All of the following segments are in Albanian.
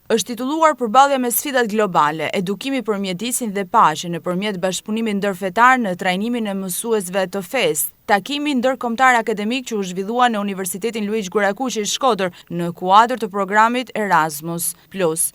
Është titulluar Përballja me sfidat globale, edukimi për mjedisin dhe paqen nëpërmjet bashkëpunimit ndërfetar në trajnimin e mësuesve të fesë. Takimi ndërkombëtar akademik që u zhvillua në Universitetin Luiq Gorakuqi Shkodër në kuadër të programit Erasmus+.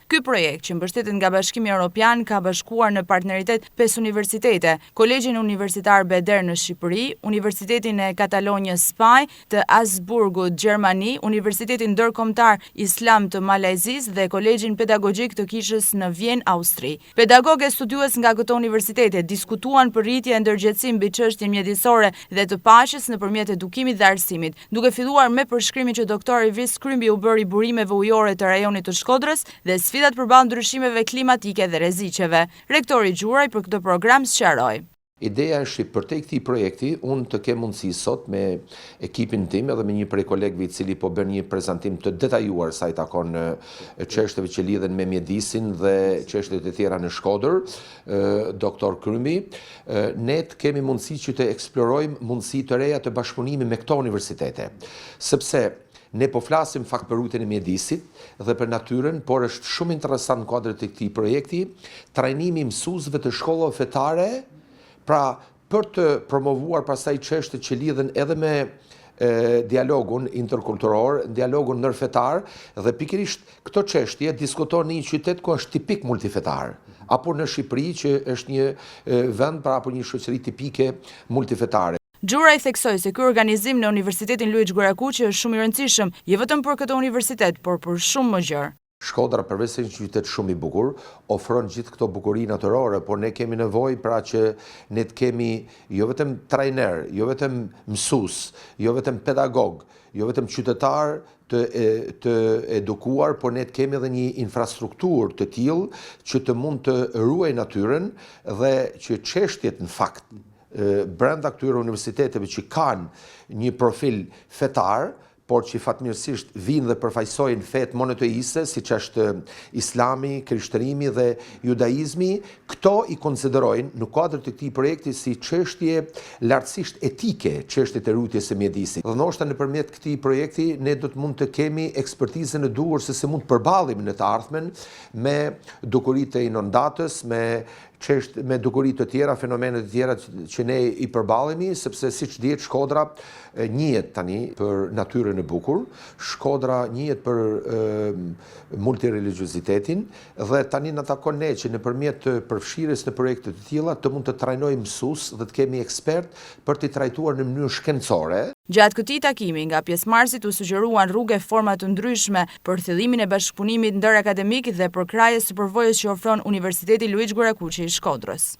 Ky projekt, që mbështetet nga Bashkimi Evropian, ka bashkuar në partneritet 5 universitete: Kolegjin Universitar Beder në Shqipëri, Universitetin e Katalonjës Spaj, të Asburgut Gjermani, Universitetin Ndërkombëtar Islam të Malajzisë dhe Kolegjin Pedagogjik të Kishës në Vjenë, Austri. Pedagogë studiues nga këto universitete diskutuan për rritje e ndërgjegjësim mbi çështjen mjedisore dhe të paqes nëpërmjet edukimit dhe arsimit, duke filluar me përshkrimin që doktor Ivis Krymbi u bëri burimeve ujore të rajonit të Shkodrës dhe sfidat përballë ndryshimeve klimatike dhe rreziqeve. Rektori Gjuraj për këtë program sqaroi. Ideja është për te këtij projekti unë të kem mundësi sot me ekipin tim edhe me një prej kolegëve i cili po bën një prezantim të detajuar sa i takon çështjeve që lidhen me mjedisin dhe çështjet e tjera në Shkodër, doktor Krymbi, ne kemi mundësi që të eksplorojmë mundësi të reja të bashkëpunimit me këto universitete, sepse ne po flasim fakt për rrugën e mjedisit dhe për natyrën, por është shumë interesant në kuadër të këtij projekti trajnimi i mësuesve të shkollave fetare, pra për të promovuar pastaj çështjet që lidhen edhe me dialogun interkulturor, dialogun ndërfetar dhe pikërisht këto çështje diskutohen në një qytet ku është tipik multifetar, apo në Shqipëri që është një vend pra apo një shoqëri tipike multifetare. Gjuraj theksoi se ky organizim në Universitetin Luiq Gorakuqi është shumë i rëndësishëm, jo vetëm për këtë universitet, por për shumë më gjërë. Shkodra, përveç se një qytet shumë i bukur, ofron gjithë këto bukuri natyrore, por ne kemi nevojë pra që ne të kemi jo vetëm trajner, jo vetëm mësues, jo vetëm pedagog, jo vetëm qytetar të edukuar, por ne të kemi edhe një infrastrukturë të tillë që të mund të ruajë natyrën dhe që çështjet në fakt brenda këtyre universiteteve që kanë një profil fetar, por që fatmirësisht vinë dhe përfaqësojnë fetë monoteiste, siç është Islami, Krishterimi dhe Judaizmi, këto i konsiderojnë në kuadër të këtij projekti si çështje lartësisht etike, çështjet e rrugës së mjedisit. Dhe ndoshta nëpërmjet këtij projekti ne do të mund të kemi ekspertizën e duhur se si mund të përballemi në të ardhmen me dukuritë e inondatës, me dukuri të tjera, fenomene të tjera që ne i përballemi, sepse siç dihet Shkodra njihet tani për natyrën e bukur, Shkodra njihet për multireligiozitetin dhe tani na takon ne që nëpërmjet përfshirjes në projekte të tilla të mund të trajnojmë mësues dhe të kemi ekspert për të trajtuar në mënyrë shkencore. Gjatë këtij takimi nga pjesëmarrësit u sugjeruan rrugë e forma të ndryshme për thillimin e bashkëpunimit ndërakademik dhe për krahjes së përvojës që ofron Universiteti Luiq Gorakuqi i Shkodrës.